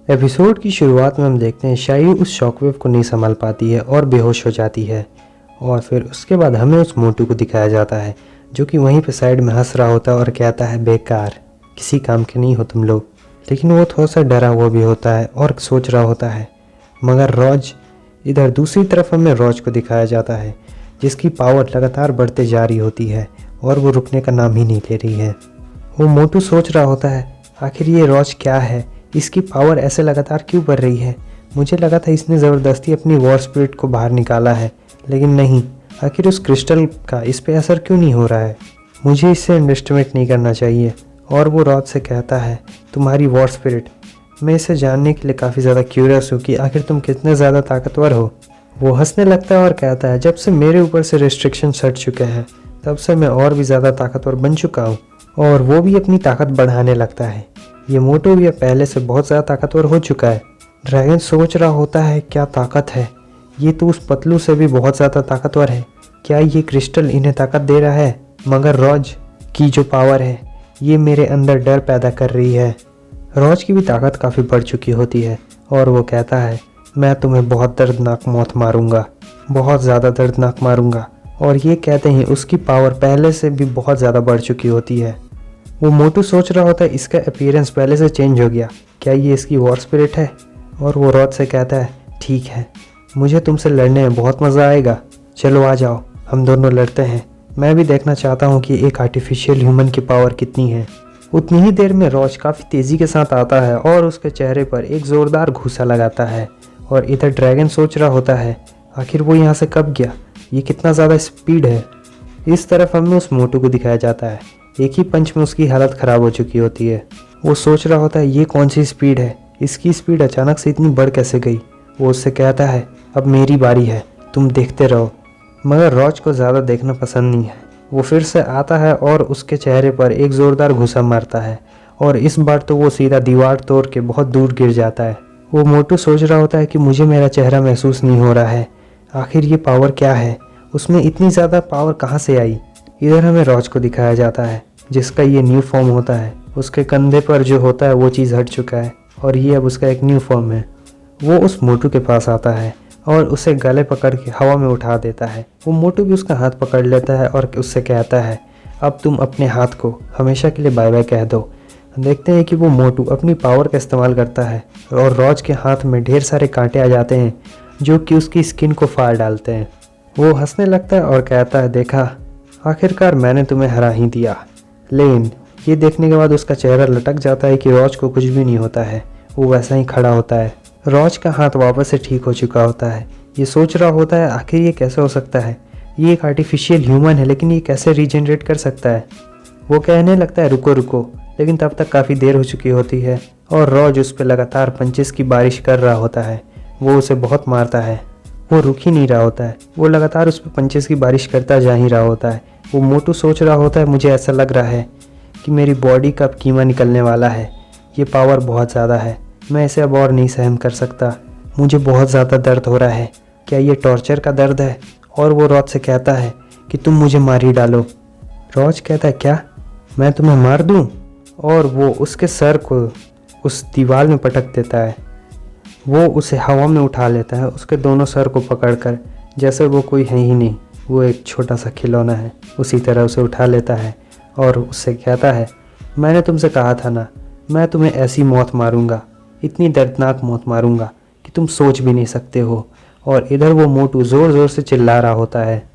Episode की शुरुआत में हम देखते हैं शायू उस शॉकवेव को नहीं संभाल पाती है और बेहोश हो जाती है। और फिर उसके बाद हमें उस मोटू को दिखाया जाता है जो कि वहीं पे साइड में हंस रहा होता है और कहता है बेकार, किसी काम के नहीं हो तुम लोग। लेकिन वो थोड़ा सा डरा हुआ भी होता है और सोच रहा होता है। मगर रॉज, इधर दूसरी तरफ हमें रॉज को दिखाया जाता है जिसकी पावर लगातार बढ़ते जा रही होती है और वो रुकने का नाम ही नहीं ले रही है। वो मोटू सोच रहा होता है आखिर ये रॉज क्या है, इसकी पावर ऐसे लगातार क्यों बढ़ रही है। मुझे लगा था इसने ज़बरदस्ती अपनी वॉर स्पिरिट को बाहर निकाला है, लेकिन नहीं, आखिर उस क्रिस्टल का इस पे असर क्यों नहीं हो रहा है। मुझे इससे अंडरस्टिमेट नहीं करना चाहिए। और वो रॉज से कहता है तुम्हारी वॉर स्पिरिट, मैं इसे जानने के लिए काफ़ी ज़्यादा क्यूरियस हूँ कि आखिर तुम कितने ज़्यादा ताकतवर हो। वो हंसने लगता है और कहता है जब से मेरे ऊपर से रिस्ट्रिक्शन हट चुके हैं तब से मैं और भी ज़्यादा ताकतवर बन चुका हूँ। और वो भी अपनी ताकत बढ़ाने लगता है। ये मोटू भी पहले से बहुत ज़्यादा ताकतवर हो चुका है। ड्रैगन सोच रहा होता है क्या ताकत है, ये तो उस पतलू से भी बहुत ज़्यादा ताकतवर है, क्या ये क्रिस्टल इन्हें ताकत दे रहा है। मगर रॉज की जो पावर है ये मेरे अंदर डर पैदा कर रही है। रॉज की भी ताकत काफ़ी बढ़ चुकी होती है और वो कहता है मैं तुम्हें बहुत दर्दनाक मौत मारूंगा, बहुत ज़्यादा दर्दनाक मारूंगा। और ये कहते हैं उसकी पावर पहले से भी बहुत ज़्यादा बढ़ चुकी होती है। वो मोटू सोच रहा होता है इसका अपीयरेंस पहले से चेंज हो गया, क्या ये इसकी वॉर स्पिरिट है। और वो रॉज से कहता है ठीक है, मुझे तुमसे लड़ने में बहुत मज़ा आएगा, चलो आ जाओ हम दोनों लड़ते हैं। मैं भी देखना चाहता हूँ कि एक आर्टिफिशियल ह्यूमन की पावर कितनी है। उतनी ही देर में रॉज काफ़ी तेज़ी के साथ आता है और उसके चेहरे पर एक ज़ोरदार घूंसा लगाता है। और इधर ड्रैगन सोच रहा होता है आखिर वो यहाँ से कब गया, ये कितना ज़्यादा स्पीड है। इस तरफ हमें उस मोटू को दिखाया जाता है, एक ही पंच में उसकी हालत ख़राब हो चुकी होती है। वो सोच रहा होता है ये कौन सी स्पीड है, इसकी स्पीड अचानक से इतनी बढ़ कैसे गई। वो उससे कहता है अब मेरी बारी है, तुम देखते रहो। मगर रॉज को ज़्यादा देखना पसंद नहीं है। वो फिर से आता है और उसके चेहरे पर एक ज़ोरदार घुसा मारता है और इस बार तो वो सीधा दीवार तोड़ के बहुत दूर गिर जाता है। वो मोटू सोच रहा होता है कि मुझे मेरा चेहरा महसूस नहीं हो रहा है, आखिर ये पावर क्या है, उसमें इतनी ज़्यादा पावर कहाँ से आई। इधर हमें रॉज को दिखाया जाता है जिसका ये न्यू फॉर्म होता है। उसके कंधे पर जो होता है वो चीज़ हट चुका है और ये अब उसका एक न्यू फॉर्म है। वो उस मोटू के पास आता है और उसे गले पकड़ के हवा में उठा देता है। वो मोटू भी उसका हाथ पकड़ लेता है और उससे कहता है अब तुम अपने हाथ को हमेशा के लिए बाय बाय कह दो। देखते हैं कि वो मोटू अपनी पावर का इस्तेमाल करता है और रॉज के हाथ में ढेर सारे कांटे आ जाते हैं जो कि उसकी स्किन को फाड़ डालते हैं। वो हंसने लगता है और कहता है देखा, आखिरकार मैंने तुम्हें हरा ही दिया। लेकिन ये देखने के बाद उसका चेहरा लटक जाता है कि रॉज को कुछ भी नहीं होता है, वो वैसा ही खड़ा होता है। रॉज का हाथ वापस से ठीक हो चुका होता है। ये सोच रहा होता है आखिर ये कैसे हो सकता है, ये एक आर्टिफिशियल ह्यूमन है लेकिन ये कैसे रीजनरेट कर सकता है। वो कहने लगता है रुको रुको, लेकिन तब तक काफ़ी देर हो चुकी होती है और रॉज उस पर लगातार पंचेस की बारिश कर रहा होता है। वो उसे बहुत मारता है, वो रुक ही नहीं रहा होता है, वो लगातार उस पर पंचेस की बारिश करता जा ही रहा होता है। वो मोटू सोच रहा होता है मुझे ऐसा लग रहा है कि मेरी बॉडी का अब कीमा निकलने वाला है, ये पावर बहुत ज़्यादा है, मैं इसे अब और नहीं सहन कर सकता, मुझे बहुत ज़्यादा दर्द हो रहा है, क्या ये टॉर्चर का दर्द है। और वो रॉज से कहता है कि तुम मुझे मार ही डालो। रॉज कहता है क्या, मैं तुम्हें मार दूँ। और वो उसके सर को उस दीवार में पटक देता है। वो उसे हवा में उठा लेता है उसके दोनों सर को पकड़कर, जैसे वो कोई है ही नहीं, वो एक छोटा सा खिलौना है, उसी तरह उसे उठा लेता है और उससे कहता है मैंने तुमसे कहा था ना, मैं तुम्हें ऐसी मौत मारूंगा, इतनी दर्दनाक मौत मारूंगा कि तुम सोच भी नहीं सकते हो। और इधर वो मोटू ज़ोर ज़ोर से चिल्ला रहा होता है।